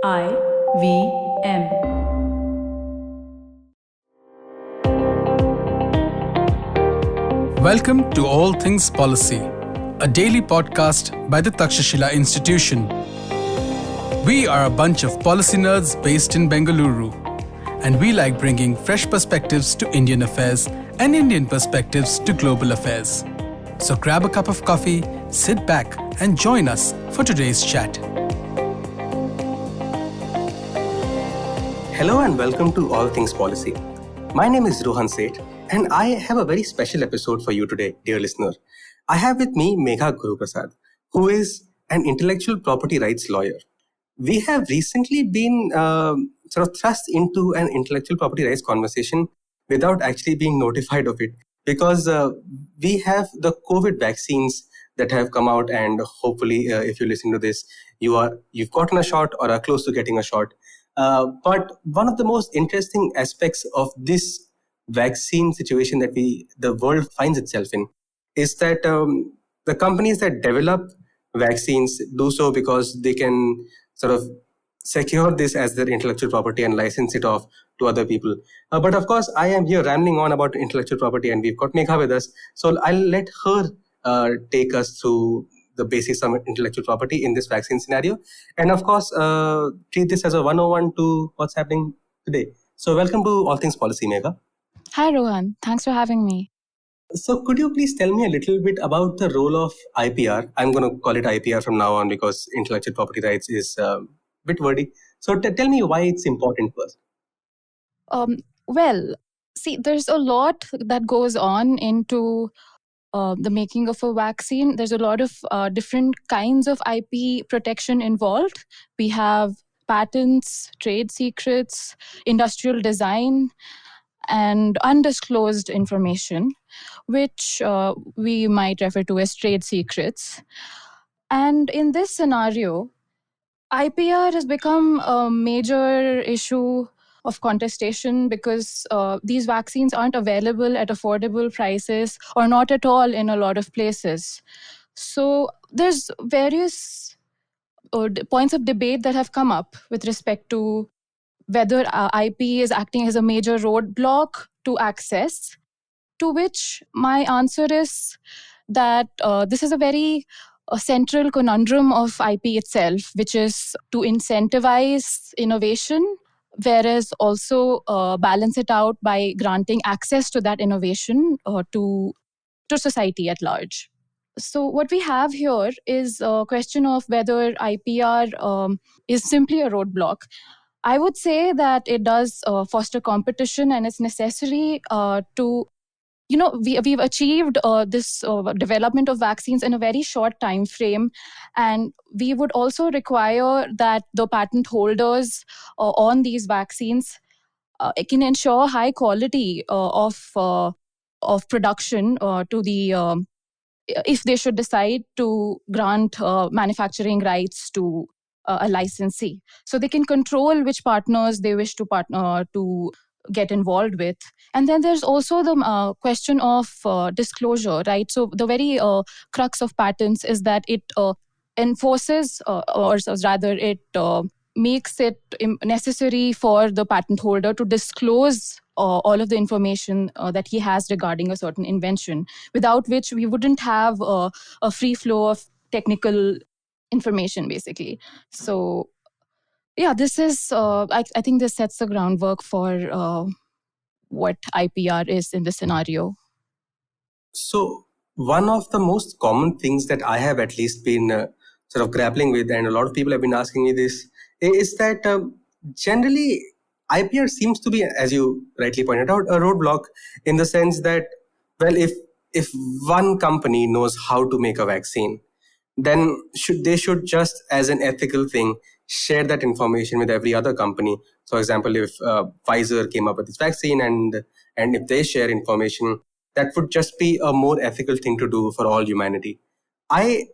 IVM. Welcome to All Things Policy, a daily podcast by the Takshashila Institution. We are a bunch of policy nerds based in Bengaluru, and we like bringing fresh perspectives to Indian affairs and Indian perspectives to global affairs. So grab a cup of coffee, sit back, and join us for today's chat. Hello and welcome to All Things Policy. My name is Rohan Seth and I have a very special episode for you today, dear listener. I have with me Megha Guruprasad, who is an intellectual property rights lawyer. We have recently been sort of thrust into an intellectual property rights conversation without actually being notified of it because we have the COVID vaccines that have come out, and hopefully if you listen to this, you've gotten a shot or are close to getting a shot. But one of the most interesting aspects of this vaccine situation that the world finds itself in is that the companies that develop vaccines do so because they can sort of secure this as their intellectual property and license it off to other people. But of course, I am here rambling on about intellectual property, and we've got Megha with us. So I'll let her take us through the basics of intellectual property in this vaccine scenario. And of course, treat this as a 101 to what's happening today. So welcome to All Things Policy, Megha. Hi, Rohan. Thanks for having me. So could you please tell me a little bit about the role of IPR? I'm going to call it IPR from now on because intellectual property rights is a bit wordy. So tell me why it's important first. Well, see, there's a lot that goes on into the making of a vaccine. There's a lot of different kinds of IP protection involved. We have patents, trade secrets, industrial design, and undisclosed information, which we might refer to as trade secrets. And in this scenario, IPR has become a major issue of contestation because these vaccines aren't available at affordable prices or not at all in a lot of places. So there's various points of debate that have come up with respect to whether IP is acting as a major roadblock to access, to which my answer is that this is a very central conundrum of IP itself, which is to incentivize innovation, whereas also balance it out by granting access to that innovation to society at large. So what we have here is a question of whether IPR is simply a roadblock. I would say that it does foster competition, and it's necessary to we've achieved this development of vaccines in a very short time frame, and we would also require that the patent holders on these vaccines can ensure high quality of production to the if they should decide to grant manufacturing rights to a licensee, so they can control which partners they wish to partner to get involved with. And then there's also the question of disclosure, right? So the very crux of patents is that it enforces, or rather it makes it necessary for the patent holder to disclose all of the information that he has regarding a certain invention, without which we wouldn't have a free flow of technical information, basically. So yeah, this is, I think this sets the groundwork for what IPR is in this scenario. So one of the most common things that I have at least been sort of grappling with, and a lot of people have been asking me this, is that generally IPR seems to be, as you rightly pointed out, a roadblock in the sense that, well, if one company knows how to make a vaccine, then they should just, as an ethical thing, share that information with every other company. So, for example, if Pfizer came up with this vaccine and if they share information, that would just be a more ethical thing to do for all humanity. I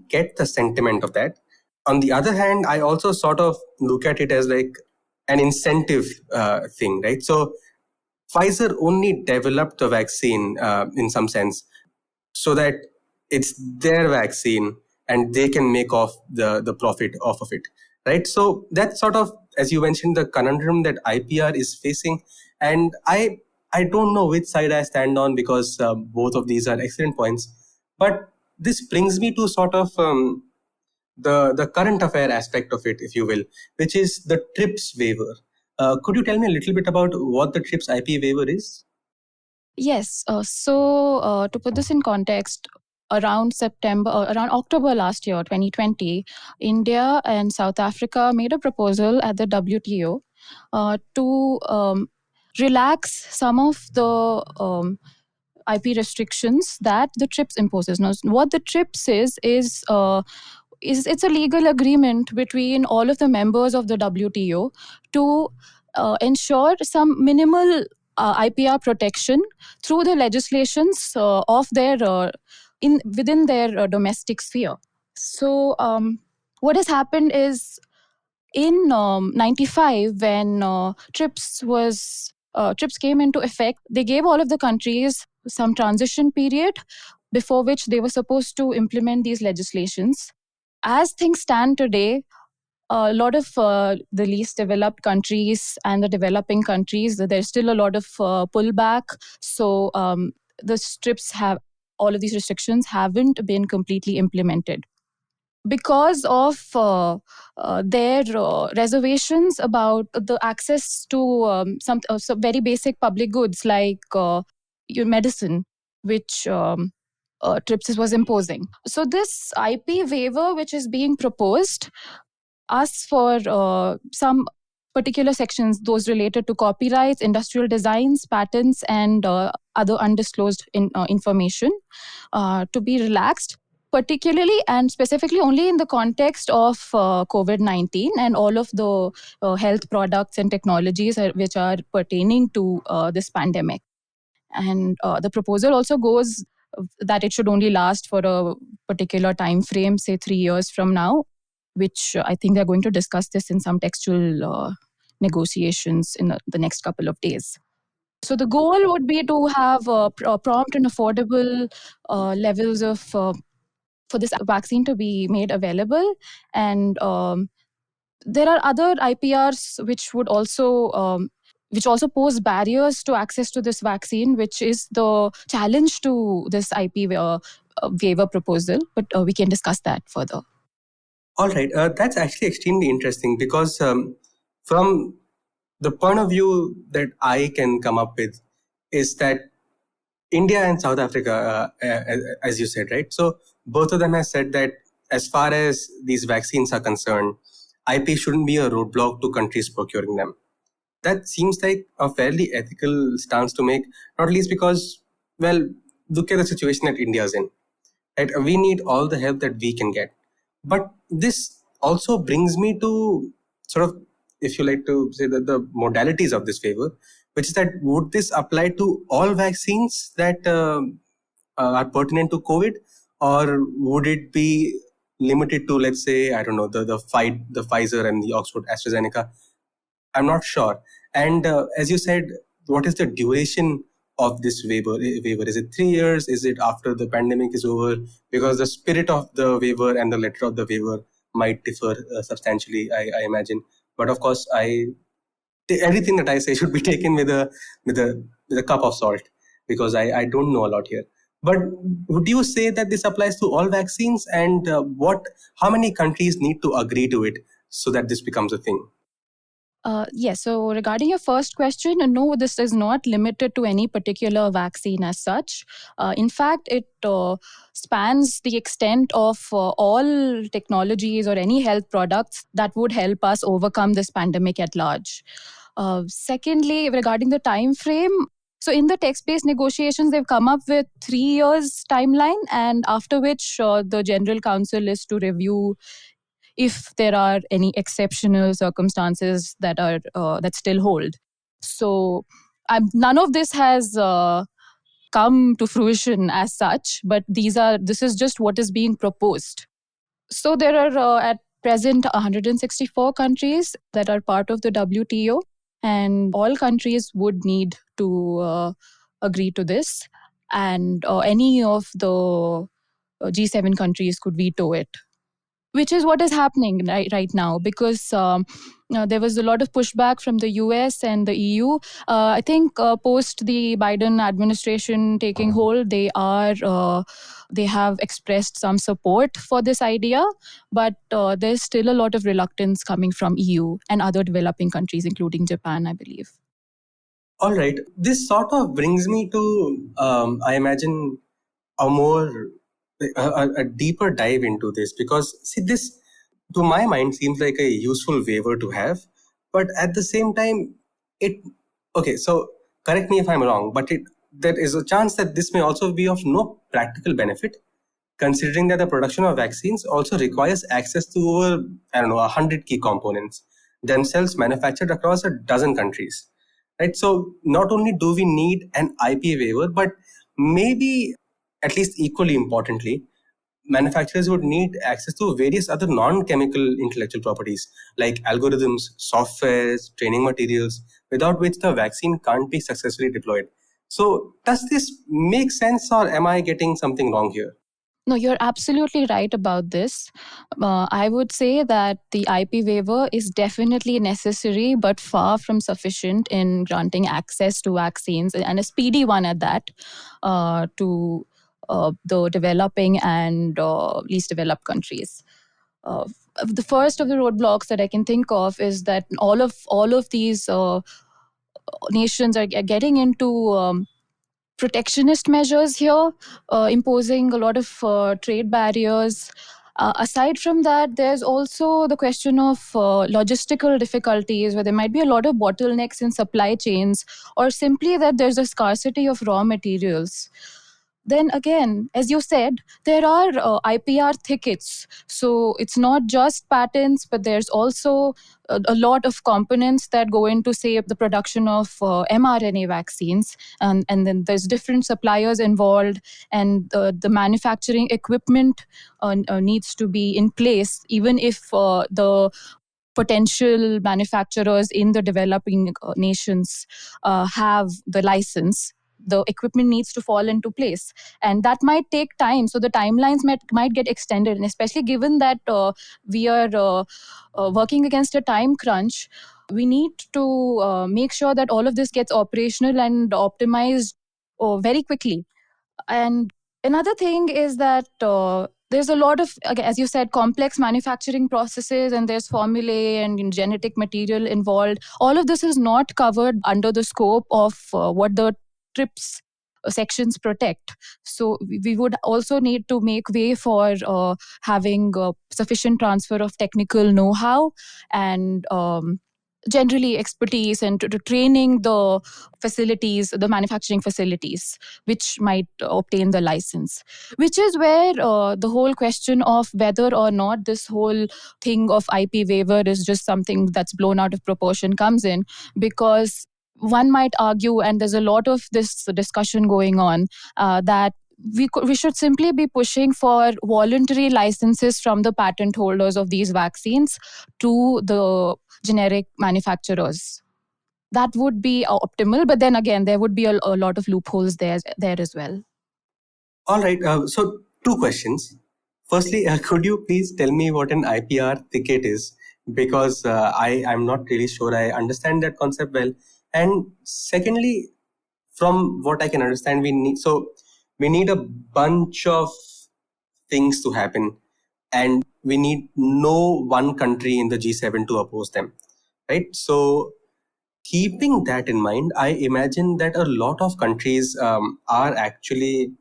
get the sentiment of that. On the other hand, I also sort of look at it as like an incentive thing, right? So Pfizer only developed the vaccine in some sense so that it's their vaccine and they can make off the profit off of it, right? So that's sort of, as you mentioned, the conundrum that IPR is facing. And I don't know which side I stand on, because both of these are excellent points. But this brings me to sort of the current affair aspect of it, if you will, which is the TRIPS waiver. Could you tell me a little bit about what the TRIPS IP waiver is? Yes. So to put this in context, around around October last year, 2020, India and South Africa made a proposal at the WTO to relax some of the IP restrictions that the TRIPS imposes. Now, what the TRIPS is it's a legal agreement between all of the members of the WTO to ensure some minimal IPR protection through the legislations of their within their domestic sphere. So what has happened is in 95, when TRIPS came into effect, they gave all of the countries some transition period before which they were supposed to implement these legislations. As things stand today, a lot of the least developed countries and the developing countries, there's still a lot of pullback. So the TRIPS have all of these restrictions haven't been completely implemented because of their reservations about the access to some very basic public goods like your medicine, which TRIPS was imposing. So this IP waiver, which is being proposed, asks for some particular sections, those related to copyrights, industrial designs, patents, and other undisclosed information, to be relaxed, particularly and specifically only in the context of COVID-19 and all of the health products and technologies which are pertaining to this pandemic. And the proposal also goes that it should only last for a particular time frame, say 3 years from now, which I think they're going to discuss this in some textual negotiations in the next couple of days. So the goal would be to have prompt and affordable levels of for this vaccine to be made available, and there are other IPRs which also pose barriers to access to this vaccine, which is the challenge to this IP waiver proposal. But we can discuss that further. All right, that's actually extremely interesting, because from the point of view that I can come up with is that India and South Africa, as you said, right? So both of them have said that as far as these vaccines are concerned, IP shouldn't be a roadblock to countries procuring them. That seems like a fairly ethical stance to make, not least because, well, look at the situation that India's in. Right? We need all the help that we can get. But this also brings me to sort of, if you like to say, that the modalities of this waiver, which is that would this apply to all vaccines that are pertinent to COVID, or would it be limited to, let's say, I don't know, the Pfizer and the Oxford AstraZeneca? I'm not sure. And as you said, what is the duration of this waiver? Is it 3 years? Is it after the pandemic is over? Because the spirit of the waiver and the letter of the waiver might differ substantially, I imagine. But of course, everything that I say should be taken with a cup of salt, because I don't know a lot here. But would you say that this applies to all vaccines, and how many countries need to agree to it so that this becomes a thing? Yes. So regarding your first question, no, this is not limited to any particular vaccine as such. In fact, it spans the extent of all technologies or any health products that would help us overcome this pandemic at large. Secondly, regarding the time frame, so in the text-based negotiations, they've come up with 3 years timeline, and after which the General Council is to review if there are any exceptional circumstances that still hold. So none of this has come to fruition as such, but this is just what is being proposed. So there are at present 164 countries that are part of the WTO, and all countries would need to agree to this, and any of the G7 countries could veto it, which is what is happening right now, because there was a lot of pushback from the US and the EU. I think post the Biden administration taking hold, they have expressed some support for this idea, but there's still a lot of reluctance coming from EU and other developing countries, including Japan, I believe. All right. This sort of brings me to, I imagine, a deeper dive into this, because see, this to my mind seems like a useful waiver to have, but at the same time, it okay. So correct me if I'm wrong, but there is a chance that this may also be of no practical benefit, considering that the production of vaccines also requires access to over, I don't know, 100 key components, themselves manufactured across a dozen countries. Right? So not only do we need an IP waiver, but maybe at least equally importantly, manufacturers would need access to various other non-chemical intellectual properties like algorithms, softwares, training materials, without which the vaccine can't be successfully deployed. So does this make sense, or am I getting something wrong here? No, you're absolutely right about this. I would say that the IP waiver is definitely necessary, but far from sufficient in granting access to vaccines, and a speedy one at that, to the developing and least developed countries. Uh, the first of the roadblocks that I can think of is that all of these nations are getting into protectionist measures here, imposing a lot of trade barriers. Aside from that, there's also the question of logistical difficulties, where there might be a lot of bottlenecks in supply chains, or simply that there's a scarcity of raw materials. Then again, as you said, there are IPR thickets. So it's not just patents, but there's also a lot of components that go into, say, the production of mRNA vaccines. And then there's different suppliers involved, and the manufacturing equipment needs to be in place, even if the potential manufacturers in the developing nations have the license. The equipment needs to fall into place, and that might take time. So the timelines might get extended, and especially given that we are working against a time crunch, we need to make sure that all of this gets operational and optimized very quickly. And another thing is that there's a lot of, again, as you said, complex manufacturing processes, and there's formulae and genetic material involved. All of this is not covered under the scope of what the TRIPS sections protect. So we would also need to make way for having sufficient transfer of technical know-how and generally expertise, and to training the facilities, the manufacturing facilities, which might obtain the license. Which is where the whole question of whether or not this whole thing of IP waiver is just something that's blown out of proportion comes in, because one might argue, and there's a lot of this discussion going on, that we should simply be pushing for voluntary licenses from the patent holders of these vaccines to the generic manufacturers. That would be optimal, but then again, there would be a lot of loopholes there as well. All right. So two questions. Firstly, could you please tell me what an IPR ticket is? Because I'm not really sure I understand that concept well. And secondly, from what I can understand, we need a bunch of things to happen, and we need no one country in the G7 to oppose them, right? So keeping that in mind, I imagine that a lot of countries are actually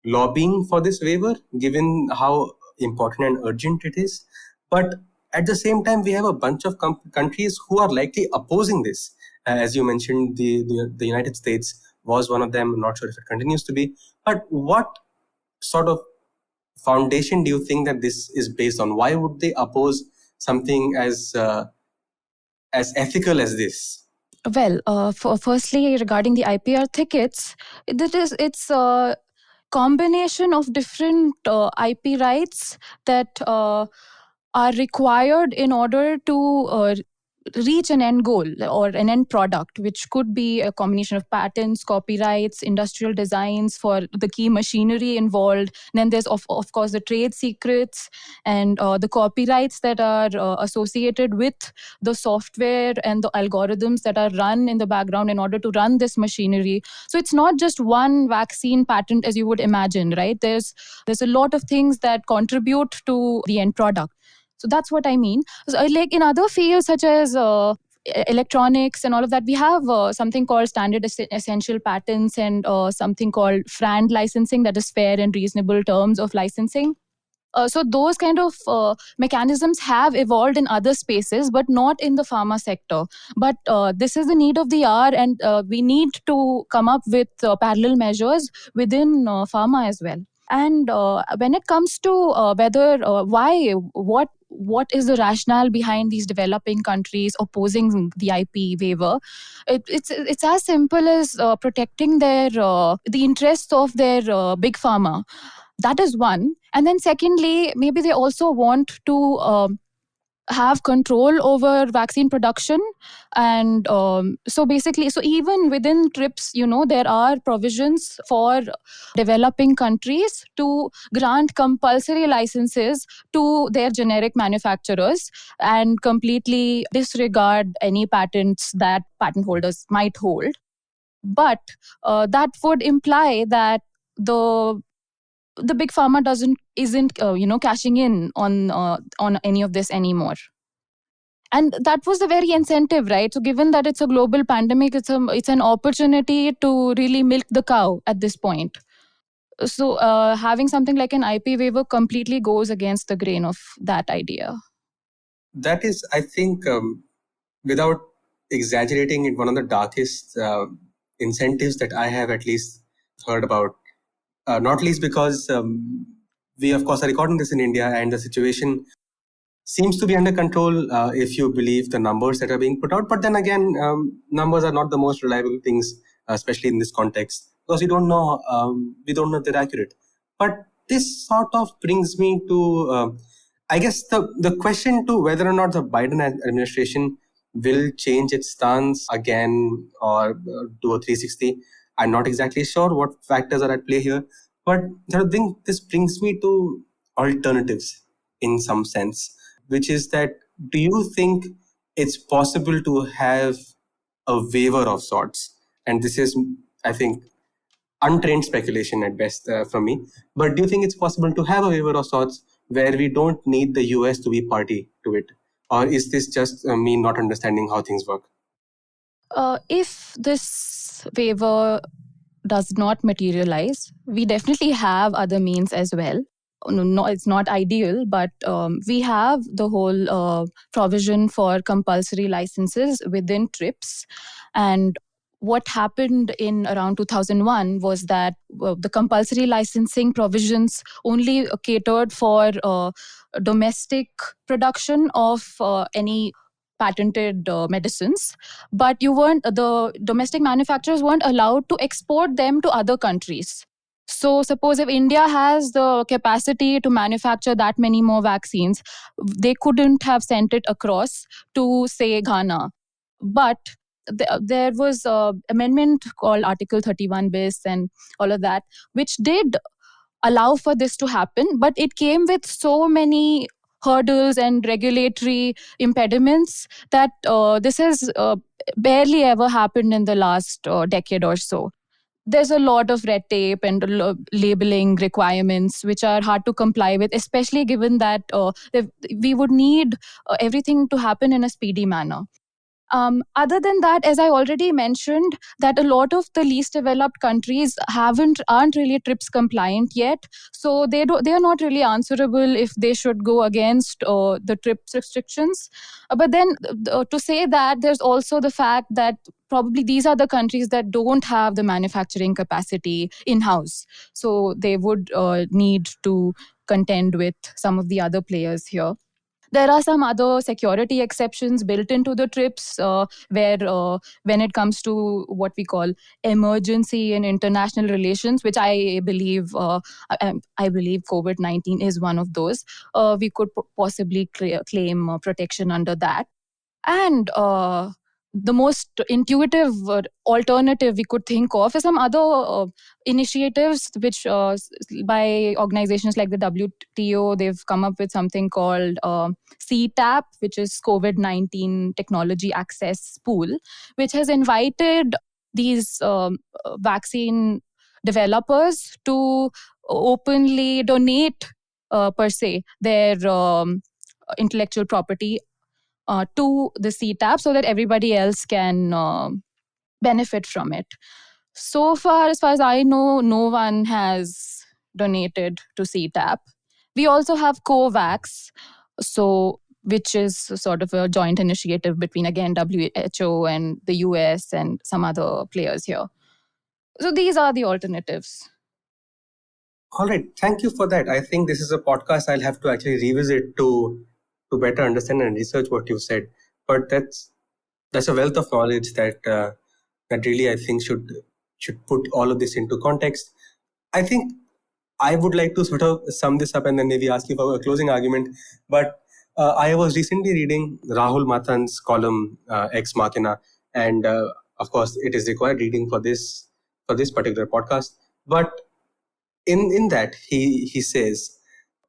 lobbying for this waiver, given how important and urgent it is. But at the same time, we have a bunch of countries who are likely opposing this. As you mentioned, the United States was one of them. I'm not sure if it continues to be. But what sort of foundation do you think that this is based on? Why would they oppose something as ethical as this? Well, firstly, regarding the IPR tickets, it's a combination of different IP rights that are required in order to reach an end goal or an end product, which could be a combination of patents, copyrights, industrial designs for the key machinery involved. Then there's, of course, the trade secrets and the copyrights that are associated with the software and the algorithms that are run in the background in order to run this machinery. So it's not just one vaccine patent as you would imagine, right? There's a lot of things that contribute to the end product. So that's what I mean. So, like in other fields such as electronics and all of that, we have something called standard essential patents and something called FRAND licensing, that is fair and reasonable terms of licensing. So those kind of mechanisms have evolved in other spaces, but not in the pharma sector. But this is the need of the hour, and we need to come up with parallel measures within pharma as well. And when it comes to what is the rationale behind these developing countries opposing the IP waiver? It's as simple as protecting the interests of their big pharma. That is one. And then secondly, maybe they also want to have control over vaccine production. And so basically, so even within TRIPS, there are provisions for developing countries to grant compulsory licenses to their generic manufacturers and completely disregard any patents that patent holders might hold. But that would imply that the big pharma isn't cashing in on any of this anymore. And that was the very incentive, right? So given that it's a global pandemic, it's an opportunity to really milk the cow at this point. So having something like an IP waiver completely goes against the grain of that idea. That is, I think, without exaggerating it, one of the darkest incentives that I have at least heard about. Not least because we, of course, are recording this in India, and the situation seems to be under control if you believe the numbers that are being put out. But then again, numbers are not the most reliable things, especially in this context, because we don't know if they're accurate. But this sort of brings me to, I guess, the question to whether or not the Biden administration will change its stance again or do a 360. I'm not exactly sure what factors are at play here, but I think this brings me to alternatives in some sense, which is that, do you think it's possible to have a waiver of sorts? And this is, I think, untrained speculation at best from me, but do you think it's possible to have a waiver of sorts where we don't need the US to be party to it? Or is this just me not understanding how things work? If this waiver does not materialize, we definitely have other means as well. No, it's not ideal, but we have the whole provision for compulsory licenses within TRIPS. And what happened in around 2001 was that the compulsory licensing provisions only catered for domestic production of any patented medicines, but the domestic manufacturers weren't allowed to export them to other countries. So suppose if India has the capacity to manufacture that many more vaccines, they couldn't have sent it across to, say, Ghana. But there was an amendment called Article 31 bis and all of that, which did allow for this to happen, but it came with so many hurdles and regulatory impediments that this has barely ever happened in the last decade or so. There's a lot of red tape and labeling requirements which are hard to comply with, especially given that we would need everything to happen in a speedy manner. Other than that, as I already mentioned, that a lot of the least developed countries aren't really TRIPS compliant yet, so they are not really answerable if they should go against the TRIPS restrictions. But then to say that, there's also the fact that probably these are the countries that don't have the manufacturing capacity in-house, so they would need to contend with some of the other players here. There are some other security exceptions built into the TRIPS where when it comes to what we call emergency in international relations, which I believe COVID-19 is one of those, we could possibly claim protection under that. And the most intuitive alternative we could think of is some other initiatives which by organizations like the WTO, they've come up with something called CTAP, which is COVID-19 Technology Access Pool, which has invited these vaccine developers to openly donate per se their intellectual property to the CTAP so that everybody else can benefit from it. So far as I know, no one has donated to CTAP. We also have COVAX, so which is sort of a joint initiative between, again, WHO and the US and some other players here. So these are the alternatives. All right, thank you for that. I think this is a podcast I'll have to actually revisit to better understand and research what you said. But that's a wealth of knowledge that that really I think should put all of this into context. I think I would like to sort of sum this up and then maybe ask you for a closing argument. But I was recently reading Rahul Mathan's column Ex Machina, and of course it is required reading for this particular podcast. But in that he says,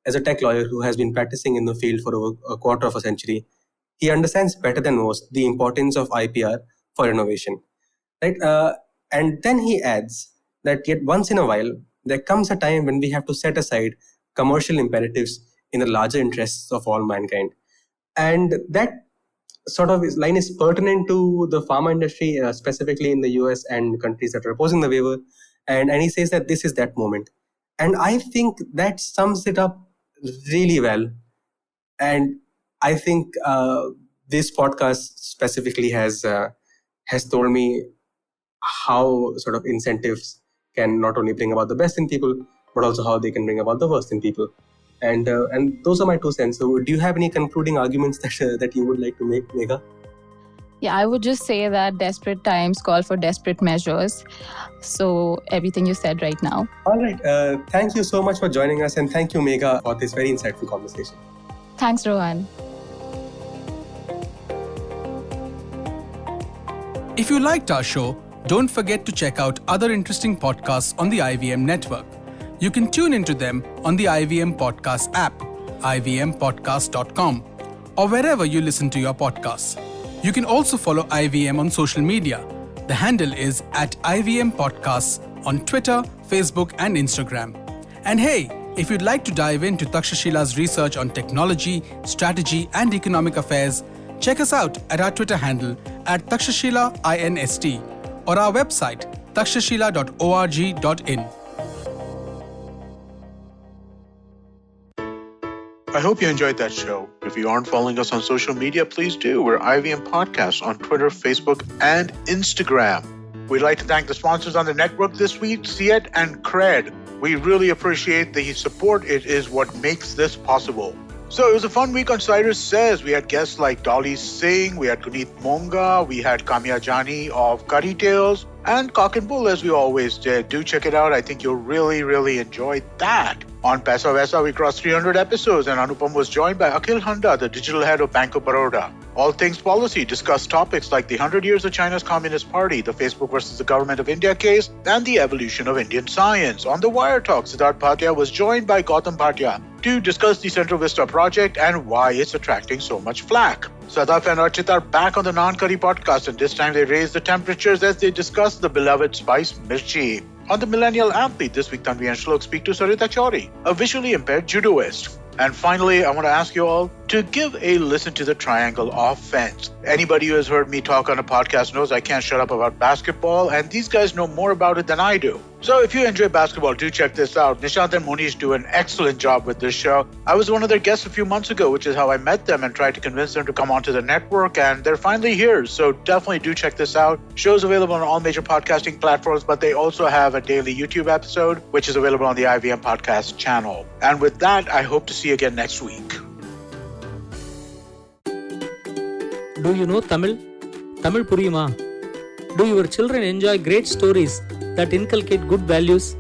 as a tech lawyer who has been practicing in the field for over a quarter of a century, he understands better than most the importance of IPR for innovation. Right? And then he adds that yet once in a while, there comes a time when we have to set aside commercial imperatives in the larger interests of all mankind. And that sort of line is pertinent to the pharma industry, specifically in the US and countries that are opposing the waiver. And he says that this is that moment. And I think that sums it up really well. And I think this podcast specifically has told me how sort of incentives can not only bring about the best in people, but also how they can bring about the worst in people. And those are my 2 cents. So do you have any concluding arguments that you would like to make, Megha? Yeah, I would just say that desperate times call for desperate measures. So everything you said right now. All right. Thank you so much for joining us. And thank you, Megha, for this very insightful conversation. Thanks, Rohan. If you liked our show, don't forget to check out other interesting podcasts on the IVM network. You can tune into them on the IVM Podcast app, ivmpodcast.com, or wherever you listen to your podcasts. You can also follow IVM on social media. The handle is @IVM Podcasts on Twitter, Facebook, and Instagram. And hey, if you'd like to dive into Takshashila's research on technology, strategy, and economic affairs, check us out at our Twitter handle @TakshashilaINST or our website takshashila.org.in. I hope you enjoyed that show. If you aren't following us on social media, please do. We're IVM Podcasts on Twitter, Facebook, and Instagram. We'd like to thank the sponsors on the network this week, CIET and Cred. We really appreciate the support. It is what makes this possible. So it was a fun week on Cider Says. We had guests like Dolly Singh, we had Guneet Monga, we had Kamya Jani of Curry Tales, and Cock and Bull, as we always did. Do check it out. I think you'll really, really enjoy that. On Paisa Vaisa, we crossed 300 episodes, and Anupam was joined by Akhil Handa, the digital head of Bank of Baroda. All Things Policy discussed topics like the 100 years of China's Communist Party, the Facebook versus the Government of India case, and the evolution of Indian science. On the Wire Talk, Siddharth Bhatia was joined by Gautam Bhatia to discuss the Central Vista project and why it's attracting so much flack. Sadaf and Archit are back on the Non-Curry podcast, and this time they raise the temperatures as they discuss the beloved spice mirchi. On the Millennial Athlete, this week Tanvi and Shlok speak to Sarita Chauri, a visually impaired judoist. And finally, I want to ask you all to give a listen to the Triangle Offense. Anybody who has heard me talk on a podcast knows I can't shut up about basketball, and these guys know more about it than I do. So if you enjoy basketball, do check this out. Nishant and Monish do an excellent job with this show. I was one of their guests a few months ago, which is how I met them and tried to convince them to come onto the network, and they're finally here. So definitely do check this out. Show's available on all major podcasting platforms, but they also have a daily YouTube episode, which is available on the IVM Podcast channel. And with that, I hope to see you again next week. Do you know Tamil? Tamil puriyuma? Do your children enjoy great stories that inculcate good values?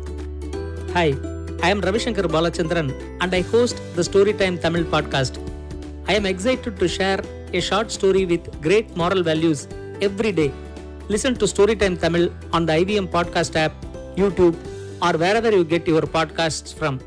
Hi, I am Ravishankar Balachandran and I host the Storytime Tamil podcast. I am excited to share a short story with great moral values every day. Listen to Storytime Tamil on the IVM Podcast app, YouTube, or wherever you get your podcasts from.